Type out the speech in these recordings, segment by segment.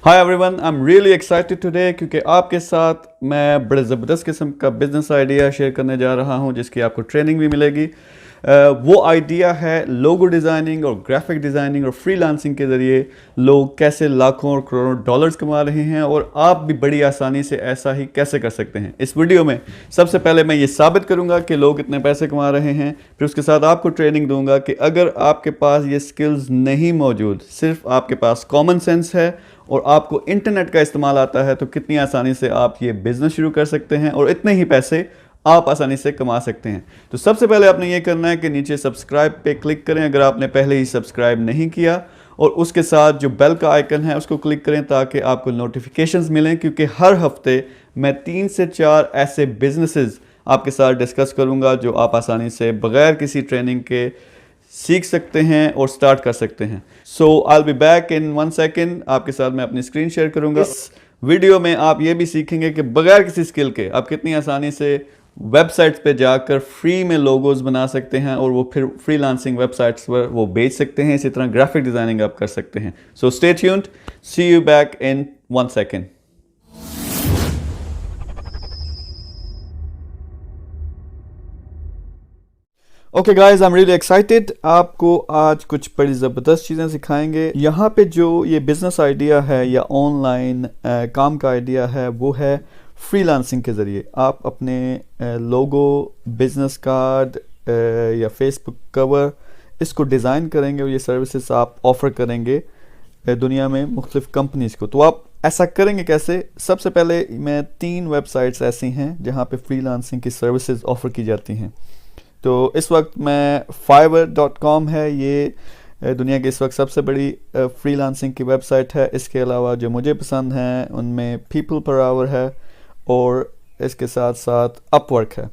Hi everyone, I am really excited today क्योंकि आपके साथ मैं बड़े ज़बरदस्त किस्म का बिजनेस आइडिया शेयर करने जा रहा हूं जिसकी आपको ट्रेनिंग भी मिलेगी। वो आइडिया है लोगो डिज़ाइनिंग और ग्राफिक डिज़ाइनिंग और फ्रीलांसिंग के ज़रिए लोग कैसे लाखों और करोड़ों डॉलर्स कमा रहे हैं और आप भी बड़ी आसानी से ऐसा ही कैसे कर सकते हैं। इस वीडियो में सबसे पहले मैं ये साबित करूंगा कि लोग कितने पैसे कमा रहे हैं, फिर उसके साथ आपको ट्रेनिंग दूंगा कि अगर आपके पास ये स्किल्स नहीं मौजूद, सिर्फ आपके पास कॉमन सेंस है और आपको इंटरनेट का इस्तेमाल आता है, तो कितनी आसानी से आप ये बिज़नेस शुरू कर सकते हैं और इतने ही पैसे आप आसानी से कमा सकते हैं। तो सबसे पहले आपने ये करना है कि नीचे सब्सक्राइब पे क्लिक करें अगर आपने पहले ही सब्सक्राइब नहीं किया, और उसके साथ जो बेल का आइकन है उसको क्लिक करें ताकि आपको नोटिफिकेशंस मिलें, क्योंकि हर हफ्ते मैं 3 से 4 ऐसे बिजनेसेस आपके साथ डिस्कस करूंगा जो आप आसानी से बगैर किसी ट्रेनिंग के सीख सकते हैं और स्टार्ट कर सकते हैं। So I will be back in 1 second. आपके साथ मैं अपनी स्क्रीन शेयर करूंगा। इस वीडियो में आप ये भी सीखेंगे कि बगैर किसी स्किल के आप कितनी आसानी से वेबसाइट्स पे जाकर फ्री में लोगोज बना सकते हैं और वो फिर फ्रीलांसिंग वेबसाइट्स पर वो बेच सकते हैं। इसी तरह ग्राफिक डिज़ाइनिंग आप कर सकते हैं। So stay tuned, see you back in 1 second. Okay guys, I am really excited. आपको आज कुछ बड़ी ज़बरदस्त चीज़ें सिखाएंगे। यहाँ पे जो ये बिज़नेस आइडिया है या ऑनलाइन काम का आइडिया है वो है फ्रीलांसिंग के ज़रिए आप अपने लोगो, बिज़नेस कार्ड या फेसबुक कवर इसको डिज़ाइन करेंगे और ये सर्विसेज आप ऑफ़र करेंगे दुनिया में मुख्तलिफ कंपनीज़ को। तो आप ऐसा करेंगे कैसे? सबसे पहले मैं 3 वेबसाइट्स ऐसी हैं जहाँ पे फ्रीलांसिंग की सर्विसेज ऑफ़र की जाती हैं। तो इस वक्त मैं fiverr.com है, ये दुनिया की इस वक्त सबसे बड़ी फ्रीलांसिंग की वेबसाइट है। इसके अलावा जो मुझे पसंद हैं उनमें पीपल पर आवर है और इसके साथ साथ अपवर्क है।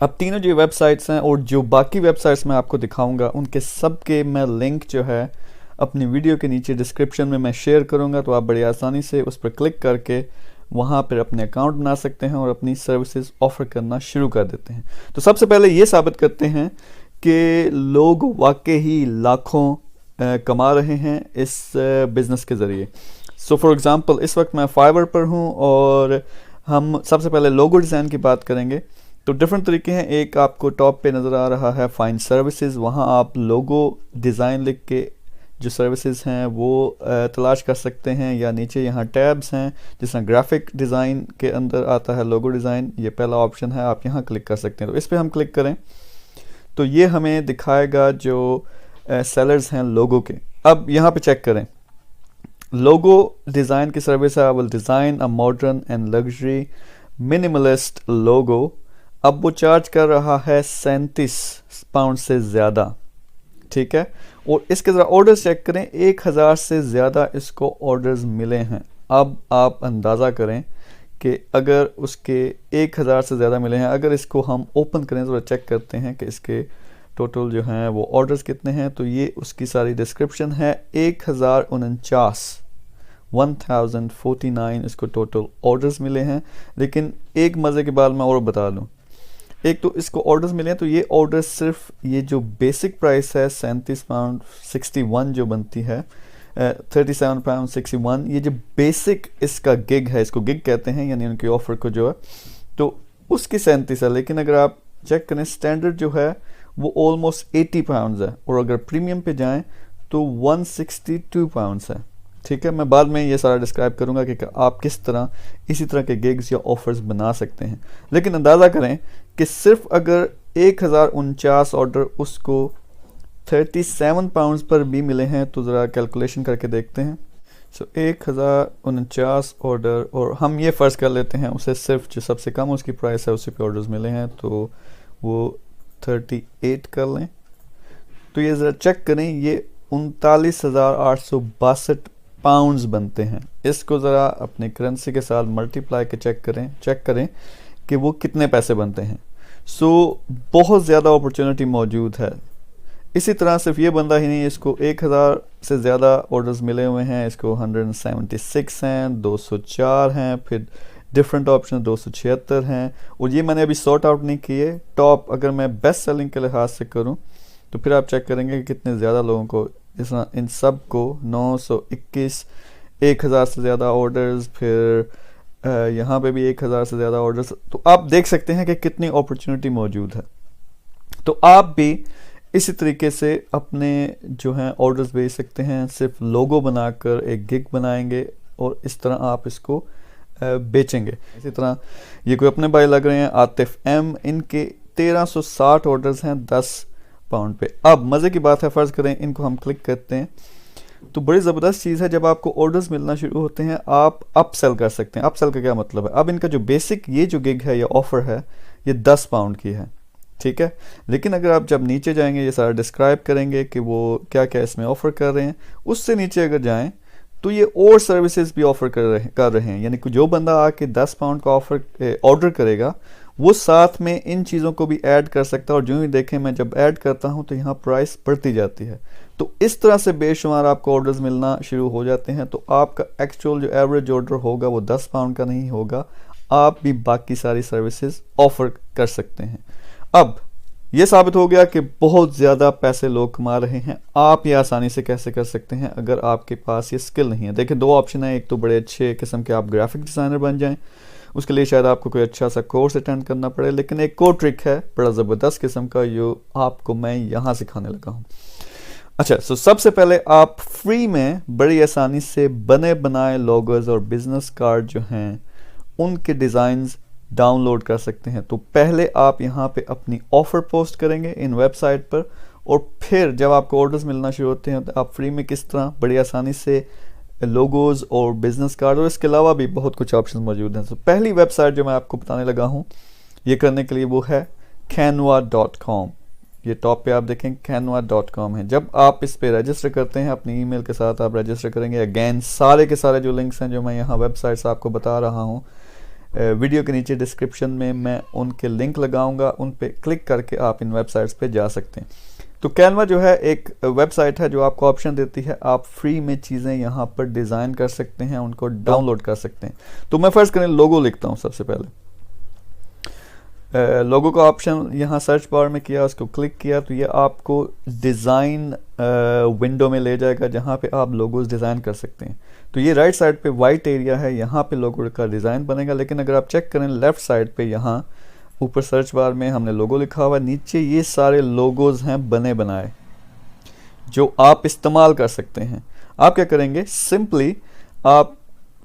अब तीनों जो वेबसाइट्स हैं और जो बाकी वेबसाइट्स मैं आपको दिखाऊंगा उनके सब के मैं लिंक जो है अपनी वीडियो के नीचे डिस्क्रिप्शन में मैं शेयर करूंगा, तो आप बड़ी आसानी से उस पर क्लिक करके वहाँ पर अपने अकाउंट बना सकते हैं और अपनी सर्विसेज ऑफ़र करना शुरू कर देते हैं। तो सबसे पहले ये साबित करते हैं कि लोग वाकई ही लाखों कमा रहे हैं इस बिज़नेस के ज़रिए। सो फॉर एग्ज़ाम्पल इस वक्त मैं फाइवर पर हूँ और हम सबसे पहले लोगो डिज़ाइन की बात करेंगे। तो डिफरेंट तरीके हैं। एक आपको टॉप पे नज़र आ रहा है फाइंड सर्विसेज, वहाँ आप लोगो डिज़ाइन लिख के जो सर्विसेज हैं वो तलाश कर सकते हैं, या नीचे यहाँ टैब्स हैं जिस तरह ग्राफिक डिज़ाइन के अंदर आता है लोगो डिज़ाइन, ये पहला ऑप्शन है, आप यहाँ क्लिक कर सकते हैं। तो इस पर हम क्लिक करें तो ये हमें दिखाएगा जो सेलर्स हैं लोगो के। अब यहाँ पे चेक करें, लोगो डिज़ाइन की सर्विस है, I will design a modern and luxury minimalist logo. अब वो चार्ज कर रहा है 37 पाउंड से ज़्यादा, ठीक है। और इसके ज़रा ऑर्डर्स चेक करें, 1000 से ज़्यादा इसको ऑर्डर्स मिले हैं। अब आप अंदाज़ा करें कि अगर उसके 1000 से ज़्यादा मिले हैं, अगर इसको हम ओपन करें तो चेक करते हैं कि इसके टोटल जो हैं वो ऑर्डर्स कितने हैं। तो ये उसकी सारी डिस्क्रिप्शन है। 1049 इसको टोटल ऑर्डर्स मिले हैं। लेकिन एक मज़े की बात मैं और बता दूं, एक तो इसको ऑर्डर्स मिले हैं तो ये ऑर्डर्स सिर्फ ये जो बेसिक प्राइस है 37 पाउंड 61 जो बनती है 37 पाउंड 61, ये जो बेसिक इसका गिग है, इसको गिग कहते हैं, यानी उनकी ऑफ़र को जो है तो उसकी 37 है। लेकिन अगर आप चेक करें स्टैंडर्ड जो है वो ऑलमोस्ट 80 पाउंड्स है, और अगर प्रीमियम पे जाएं तो 162 पाउंड्स है, ठीक है। मैं बाद में ये सारा डिस्क्राइब करूंगा कि आप किस तरह इसी तरह के गिग्स या ऑफर्स बना सकते हैं। लेकिन अंदाज़ा करें कि सिर्फ अगर 1049 ऑर्डर उसको 37 पाउंड्स पर भी मिले हैं, तो ज़रा कैलकुलेशन करके देखते हैं। सो 1049 ऑर्डर, और हम ये फ़र्ज़ कर लेते हैं उसे सिर्फ जो सबसे कम उसकी प्राइस है उसी पे ऑर्डर्स मिले हैं, तो वो 38 कर लें। तो ये ज़रा चेक करें, ये 39,862 पाउंड्स बनते हैं। इसको ज़रा अपने करेंसी के साथ मल्टीप्लाई के चेक करें कि वो कितने पैसे बनते हैं। सो बहुत ज़्यादा अपॉर्चुनिटी मौजूद है। इसी तरह सिर्फ ये बंदा ही नहीं, इसको 1000 से ज़्यादा ऑर्डर्स मिले हुए हैं, इसको 176 हैं, 204 हैं, फिर डिफरेंट ऑप्शन 276 हैं, और ये मैंने अभी सॉर्ट आउट नहीं किए। टॉप अगर मैं बेस्ट सेलिंग के लिहाज से करूं तो फिर आप चेक करेंगे कि कितने ज़्यादा लोगों को, इस इन सब को 921 1000 से ज़्यादा ऑर्डर्स, फिर यहाँ पे भी 1000 से ज़्यादा ऑर्डर्स। तो आप देख सकते हैं कि कितनी अपॉर्चुनिटी मौजूद है। तो आप भी इसी तरीके से अपने जो हैं ऑर्डर्स भेज सकते हैं, सिर्फ लोगो बनाकर एक गिग बनाएंगे और इस तरह आप इसको बेचेंगे। इसी तरह ये कोई अपने भाई लग रहे हैं आतिफ एम, इनके 1360 ऑर्डर्स हैं 10 पाउंड पे। अब मज़े की बात है, फ़र्ज़ करें इनको हम क्लिक करते हैं तो बड़ी ज़बरदस्त चीज़ है, जब आपको ऑर्डर्स मिलना शुरू होते हैं आप अपसेल कर सकते हैं। अपसेल का क्या मतलब है, अब इनका जो बेसिक ये जो गिग है या ऑफ़र है ये 10 पाउंड की है, ठीक है। लेकिन अगर आप जब नीचे जाएंगे ये सारा डिस्क्राइब करेंगे कि वो क्या क्या इसमें ऑफ़र कर रहे हैं। उससे नीचे अगर जाएं तो ये और सर्विसेज भी ऑफ़र कर रहे हैं, यानी कि जो बंदा आके 10 पाउंड का ऑर्डर करेगा वो साथ में इन चीज़ों को भी ऐड कर सकता है। और जो ही देखें मैं जब ऐड करता हूं तो यहाँ प्राइस बढ़ती जाती है। तो इस तरह से बेशुमार आपको ऑर्डर्स मिलना शुरू हो जाते हैं। तो आपका एक्चुअल जो एवरेज ऑर्डर होगा वो 10 पाउंड का नहीं होगा, आप भी बाकी सारी सर्विसेज ऑफ़र कर सकते हैं। अब ये साबित हो गया कि बहुत ज़्यादा पैसे लोग कमा रहे हैं। आप ये आसानी से कैसे कर सकते हैं अगर आपके पास ये स्किल नहीं है। देखिए 2 ऑप्शन है, एक तो बड़े अच्छे किस्म के आप ग्राफिक डिज़ाइनर बन जाएं, उसके लिए शायद आपको कोई अच्छा सा कोर्स अटेंड करना पड़े। लेकिन एक और ट्रिक है बड़ा ज़बरदस्त किस्म का, जो आपको मैं यहाँ सिखाने लगा हूँ। अच्छा, सो सबसे पहले आप फ्री में बड़ी आसानी से बने बनाए लोगोज और बिजनेस कार्ड जो हैं उनके डिज़ाइंस डाउनलोड कर सकते हैं। तो पहले आप यहाँ पे अपनी ऑफ़र पोस्ट करेंगे इन वेबसाइट पर, और फिर जब आपको ऑर्डर्स मिलना शुरू होते हैं तो आप फ्री में किस तरह बड़ी आसानी से लोगोज और बिजनेस कार्ड, और इसके अलावा भी बहुत कुछ ऑप्शन मौजूद हैं। तो पहली वेबसाइट जो मैं आपको बताने लगा हूँ ये करने के लिए वो है canva.com। ये टॉप पे आप देखें canva.com है। जब आप इस पे रजिस्टर करते हैं अपनी ईमेल के साथ आप रजिस्टर करेंगे, अगेन सारे के सारे जो लिंक्स हैं जो मैं यहाँ वेबसाइट्स आपको बता रहा हूँ वीडियो के नीचे डिस्क्रिप्शन में मैं उनके लिंक लगाऊंगा, उन पे क्लिक करके आप इन वेबसाइट्स पे जा सकते हैं। तो कैनवा जो है एक वेबसाइट है जो आपको ऑप्शन देती है आप फ्री में चीज़ें यहाँ पर डिज़ाइन कर सकते हैं, उनको डाउनलोड कर सकते हैं। तो मैं फ़र्ज़ करें लोगो लिखता हूँ सबसे पहले, लोगो का ऑप्शन यहाँ सर्च बार में किया, उसको क्लिक किया तो ये आपको डिज़ाइन विंडो में ले जाएगा जहाँ पे आप लोगोस डिज़ाइन कर सकते हैं। तो ये राइट साइड पे वाइट एरिया है, यहाँ पे लोगो का डिज़ाइन बनेगा। लेकिन अगर आप चेक करें लेफ़्ट साइड पे, यहाँ ऊपर सर्च बार में हमने लोगो लिखा हुआ है, नीचे ये सारे लोगोज़ हैं बने बनाए जो आप इस्तेमाल कर सकते हैं। आप क्या करेंगे, सिंपली आप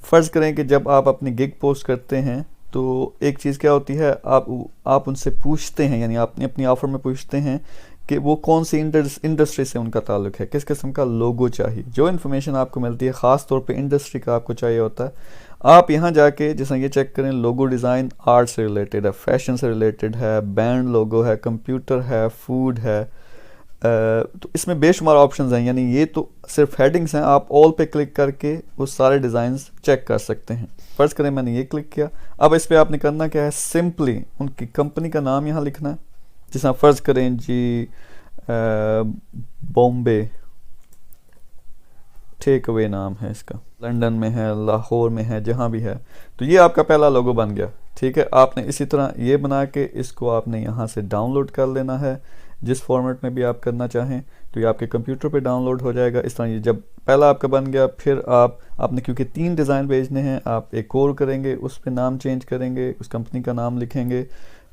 फ़र्ज़ करें कि जब आप अपनी गिग पोस्ट करते हैं तो एक चीज़ क्या होती है, आप उनसे पूछते हैं, यानी आपने अपनी ऑफ़र में पूछते हैं कि वो कौन सी इंडस्ट्री से उनका ताल्लुक है, किस किस्म का लोगो चाहिए। जो इन्फॉर्मेशन आपको मिलती है ख़ास तौर पे इंडस्ट्री का आपको चाहिए होता है। आप यहाँ जाके जैसा ये चेक करें, लोगो डिज़ाइन आर्ट से रिलेटेड है, फैशन से रिलेटेड है, बैंड लोगो है, कंप्यूटर है, फूड है, तो इसमें बेशुमार ऑप्शंस हैं। यानी ये तो सिर्फ हेडिंग्स हैं, आप ऑल पे क्लिक करके वो सारे डिज़ाइंस चेक कर सकते हैं। फ़र्ज़ करें मैंने ये क्लिक किया, अब इस पर आपने करना क्या है, सिंपली उनकी कंपनी का नाम यहाँ लिखना है। जिस फ़र्ज़ करें जी बॉम्बे टेक अवे नाम है इसका, लंदन में है, लाहौर में है, जहाँ भी है। तो ये आपका पहला लोगो बन गया, ठीक है। आपने इसी तरह ये बना के इसको आपने यहाँ से डाउनलोड कर लेना है, जिस फॉर्मेट में भी आप करना चाहें। तो ये आपके कंप्यूटर पे डाउनलोड हो जाएगा। इस तरह ये जब पहला आपका बन गया, फिर आपने क्योंकि 3 डिज़ाइन भेजने हैं, आप एक और करेंगे, उस पर नाम चेंज करेंगे, उस कंपनी का नाम लिखेंगे,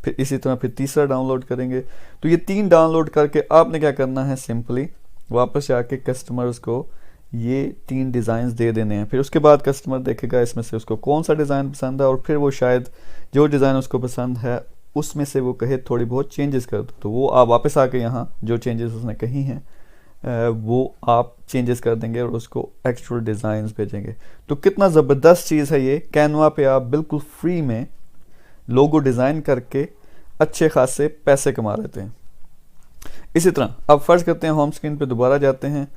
फिर इसी तरह फिर तीसरा डाउनलोड करेंगे। तो ये 3 डाउनलोड करके आपने क्या करना है, सिंपली वापस जाके कस्टमर्स को ये 3 डिज़ाइंस दे देने हैं। फिर उसके बाद कस्टमर देखेगा इसमें से उसको कौन सा डिज़ाइन पसंद है, और फिर वो शायद जो डिज़ाइन उसको पसंद है उसमें से वो कहे थोड़ी बहुत चेंजेस कर दो, तो वो आप वापस आके यहाँ जो चेंजेस उसने कही हैं वो आप चेंजेस कर देंगे और उसको एक्चुअल डिज़ाइंस भेजेंगे। तो कितना ज़बरदस्त चीज़ है ये। कैनवा पे आप बिल्कुल फ्री में लोगो डिज़ाइन करके अच्छे खासे पैसे कमा लेते हैं। इसी तरह अब फ़र्ज़ करते हैं होम स्क्रीन पे दोबारा जाते हैं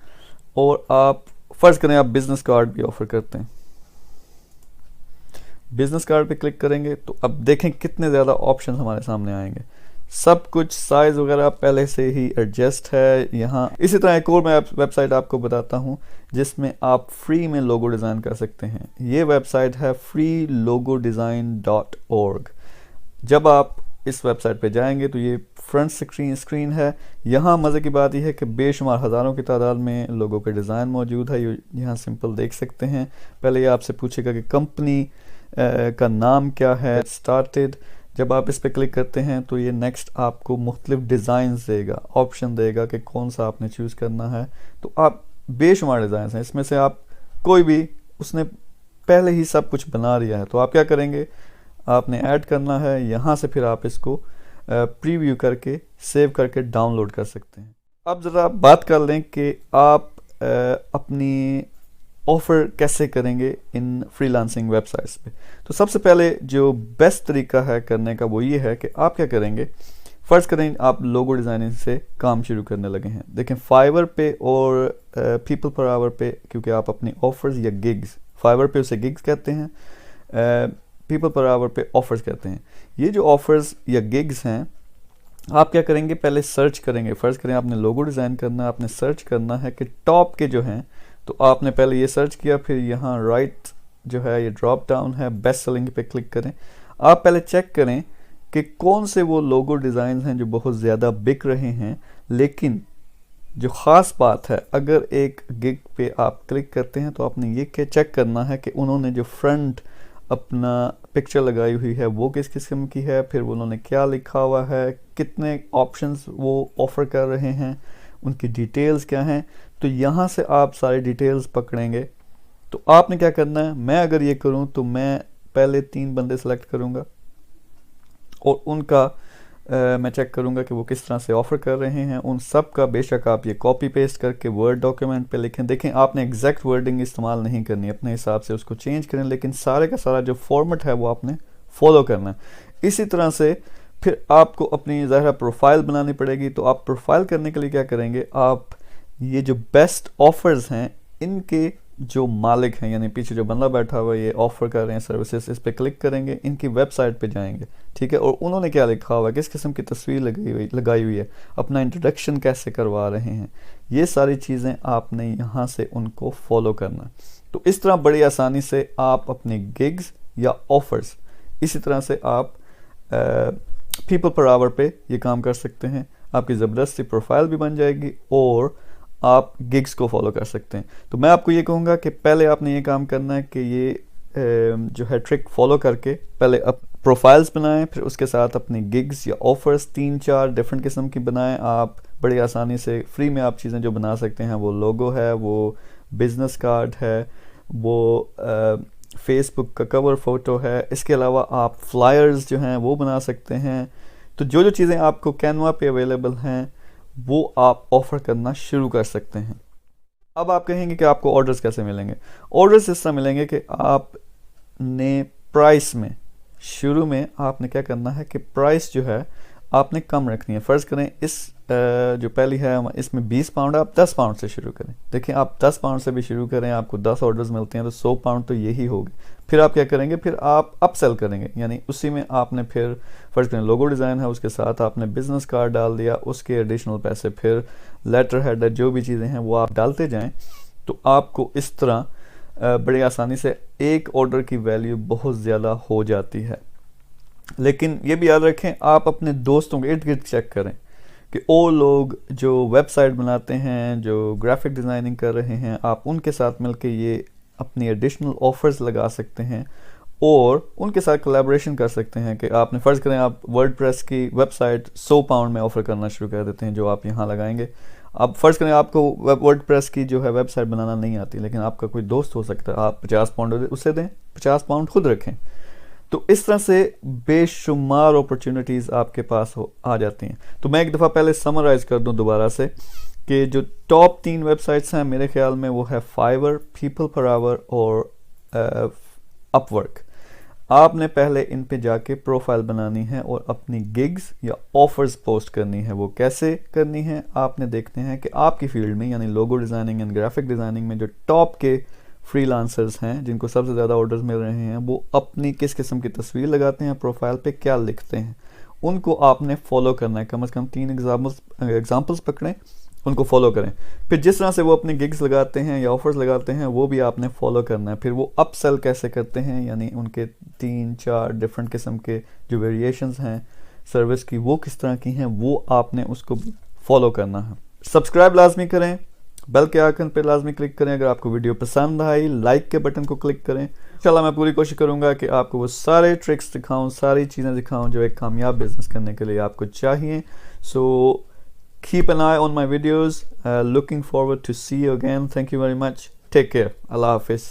और आप फ़र्ज़ करें आप बिज़नेस कार्ड भी ऑफ़र करते हैं। बिज़नेस कार्ड पे क्लिक करेंगे तो अब देखें कितने ज़्यादा ऑप्शन हमारे सामने आएंगे। सब कुछ साइज़ वगैरह पहले से ही एडजस्ट है यहाँ। इसी तरह एक और मैं वेबसाइट आपको बताता हूँ जिसमें आप फ्री में लोगो डिज़ाइन कर सकते हैं। ये वेबसाइट है freelogodesign.org। जब आप इस वेबसाइट पे जाएंगे तो ये फ्रंट स्क्रीन है। यहाँ मज़े की बात यह है कि बेशुमार हज़ारों की तादाद में लोगों के डिज़ाइन मौजूद है, यहाँ सिंपल देख सकते हैं। पहले ये आपसे पूछेगा कि कंपनी का नाम क्या है, स्टार्टेड। जब आप इस पर क्लिक करते हैं तो ये नेक्स्ट आपको मुख्तलिफ डिज़ाइन देगा, ऑप्शन देगा कि कौन सा आपने चूज़ करना है। तो आप बेशुमार डिज़ाइन हैं, इसमें से आप कोई भी, उसने पहले ही सब कुछ बना लिया है। तो आप क्या करेंगे, आपने ऐड करना है, यहाँ से फिर आप इसको प्रीव्यू करके सेव करके डाउनलोड कर सकते हैं। अब ज़रा बात कर लें कि आप अपनी ऑफ़र कैसे करेंगे इन फ्रीलांसिंग वेबसाइट्स पे। तो सबसे पहले जो बेस्ट तरीका है करने का वो ये है कि आप क्या करेंगे, फ़र्ज़ करें आप लोगो डिज़ाइनिंग से काम शुरू करने लगे हैं। देखें फाइवर पे और पीपल पर आवर पे, क्योंकि आप अपनी ऑफ़र्स या गिग्स, फाइवर पे उसे गिग्स कहते हैं, पीपल पर आवर पे ऑफ़र्स कहते हैं। ये जो ऑफ़र्स या गिग्स हैं, आप क्या करेंगे, पहले सर्च करेंगे। फ़र्ज़ करें आपने लोगो डिज़ाइन करना है, आपने सर्च करना है कि टॉप के जो हैं, तो आपने पहले ये सर्च किया, फिर यहाँ राइट जो है ये ड्रॉप डाउन है, बेस्ट सेलिंग पे क्लिक करें। आप पहले चेक करें कि कौन से वो लोगो डिज़ाइन हैं जो बहुत ज़्यादा बिक रहे हैं। लेकिन जो ख़ास बात है, अगर एक गिग पे आप क्लिक करते हैं तो आपने ये चेक करना है कि उन्होंने जो फ्रंट अपना पिक्चर लगाई हुई है वो किस किस्म की है, फिर उन्होंने क्या लिखा हुआ है, कितने ऑप्शंस वो ऑफ़र कर रहे हैं, उनकी डिटेल्स क्या हैं। तो यहाँ से आप सारी डिटेल्स पकड़ेंगे। तो आपने क्या करना है, मैं अगर ये करूँ तो मैं पहले 3 बंदे सेलेक्ट करूँगा और उनका मैं चेक करूँगा कि वो किस तरह से ऑफ़र कर रहे हैं। उन सब का बेशक आप ये कॉपी पेस्ट करके वर्ड डॉक्यूमेंट पे लिखें। देखें आपने एग्जैक्ट वर्डिंग इस्तेमाल नहीं करनी, अपने हिसाब से उसको चेंज करें, लेकिन सारे का सारा जो फॉर्मेट है वो आपने फॉलो करना है। इसी तरह से फिर आपको अपनी ज़ाहिर प्रोफाइल बनानी पड़ेगी। तो आप प्रोफाइल करने के लिए क्या करेंगे, आप ये जो बेस्ट ऑफ़र्स हैं इनके जो मालिक हैं, यानी पीछे जो बंदा बैठा हुआ है ये ऑफ़र कर रहे हैं सर्विसेज, इस पर क्लिक करेंगे, इनकी वेबसाइट पे जाएंगे, ठीक है। और उन्होंने क्या लिखा हुआ है, किस किस्म की तस्वीर लगाई हुई है, अपना इंट्रोडक्शन कैसे करवा रहे हैं, ये सारी चीज़ें आपने यहाँ से उनको फॉलो करना। तो इस तरह बड़ी आसानी से आप अपनी गिग्स या ऑफ़र्स, इसी तरह से आप पीपल पर आवर पे ये काम कर सकते हैं। आपकी ज़बरदस्ती प्रोफाइल भी बन जाएगी और आप गिग्स को फॉलो कर सकते हैं। तो मैं आपको ये कहूँगा कि पहले आपने ये काम करना है कि ये जो है ट्रिक फॉलो करके पहले आप प्रोफाइल्स बनाएं, फिर उसके साथ अपनी गिग्स या ऑफ़र्स 3-4 डिफरेंट किस्म की बनाएं। आप बड़ी आसानी से फ्री में आप चीज़ें जो बना सकते हैं, वो लोगो है, वो बिज़नेस कार्ड है, वो फेसबुक का कवर फ़ोटो है, इसके अलावा आप फ्लायर्स जो हैं वो बना सकते हैं। तो जो चीज़ें आपको कैनवा पे अवेलेबल हैं वो आप ऑफ़र करना शुरू कर सकते हैं। अब आप कहेंगे कि आपको ऑर्डर्स कैसे मिलेंगे। ऑर्डर्स इस तरह मिलेंगे कि आपने प्राइस में, शुरू में आपने क्या करना है कि प्राइस जो है आपने कम रखनी है। फ़र्ज़ करें इस जो पहली है इसमें 20 पाउंड, आप 10 पाउंड से शुरू करें। देखिए आप 10 पाउंड से भी शुरू करें, आपको 10 ऑर्डर्स मिलते हैं तो 100 पाउंड तो यही होगी। फिर आप क्या करेंगे, फिर आप अपसेल करेंगे, यानी उसी में आपने फिर फ़र्ज़ करें लोगो डिज़ाइन है, उसके साथ आपने बिज़नेस कार्ड डाल दिया, उसके एडिशनल पैसे, फिर लेटर हेडर, जो भी चीज़ें हैं वो आप डालते जाएँ। तो आपको इस तरह बड़ी आसानी से एक ऑर्डर की वैल्यू बहुत ज़्यादा हो जाती है। लेकिन ये भी याद रखें, आप अपने दोस्तों के इर्द गिर्द चेक करें कि वो लोग जो वेबसाइट बनाते हैं, जो ग्राफिक डिज़ाइनिंग कर रहे हैं, आप उनके साथ मिलकर ये अपनी एडिशनल ऑफ़र्स लगा सकते हैं और उनके साथ कोलैबोरेशन कर सकते हैं। कि आपने फ़र्ज़ करें आप वर्डप्रेस की वेबसाइट 100 पाउंड में ऑफ़र करना शुरू कर देते हैं, जो आप यहाँ लगाएंगे। अब फ़र्ज़ करें आपको वर्डप्रेस की जो है वेबसाइट बनाना नहीं आती, लेकिन आपका कोई दोस्त हो सकता है, आप 50 पाउंड उसे दें, 50 पाउंड खुद रखें। तो इस तरह से बेशुमार अपॉर्चुनिटीज़ आपके पास आ जाती हैं। तो मैं एक दफ़ा पहले समराइज़ कर दूं दोबारा से कि जो टॉप 3 वेबसाइट्स हैं मेरे ख्याल में वो है फाइवर, पीपल पर आवर और अपवर्क। आपने पहले इन पे जाके प्रोफाइल बनानी है और अपनी गिग्स या ऑफ़र्स पोस्ट करनी है। वो कैसे करनी है, आपने देखते हैं कि आपकी फील्ड में, यानी logo designing and graphic designing में जो टॉप के फ्रीलांसर्स हैं जिनको सबसे ज़्यादा ऑर्डर्स मिल रहे हैं, वो अपनी किस किस्म की तस्वीर लगाते हैं, प्रोफाइल पे क्या लिखते हैं, उनको आपने फॉलो करना है। कम से कम 3 एग्जाम्पल्स पकड़ें, उनको फॉलो करें। फिर जिस तरह से वो अपनी गिग्स लगाते हैं या ऑफर्स लगाते हैं वो भी आपने फॉलो करना है। फिर वो अपसेल कैसे करते हैं, यानी उनके 3-4 डिफरेंट किस्म के जो वेरिएशंस हैं, सर्विस की वो किस तरह की हैं, वो आपने उसको फॉलो करना है। सब्सक्राइब लाजमी करें, बेल के आइकन पे लाजमी क्लिक करें। अगर आपको वीडियो पसंद आई, लाइक के बटन को क्लिक करें। इंशाल्लाह मैं पूरी कोशिश करूंगा कि आपको वो सारे ट्रिक्स दिखाऊं, सारी चीज़ें दिखाऊं जो एक कामयाब बिजनेस करने के लिए आपको चाहिए। So keep an eye on my videos, looking forward to see you again. Thank you very much, take care, अल्लाह हाफिज़।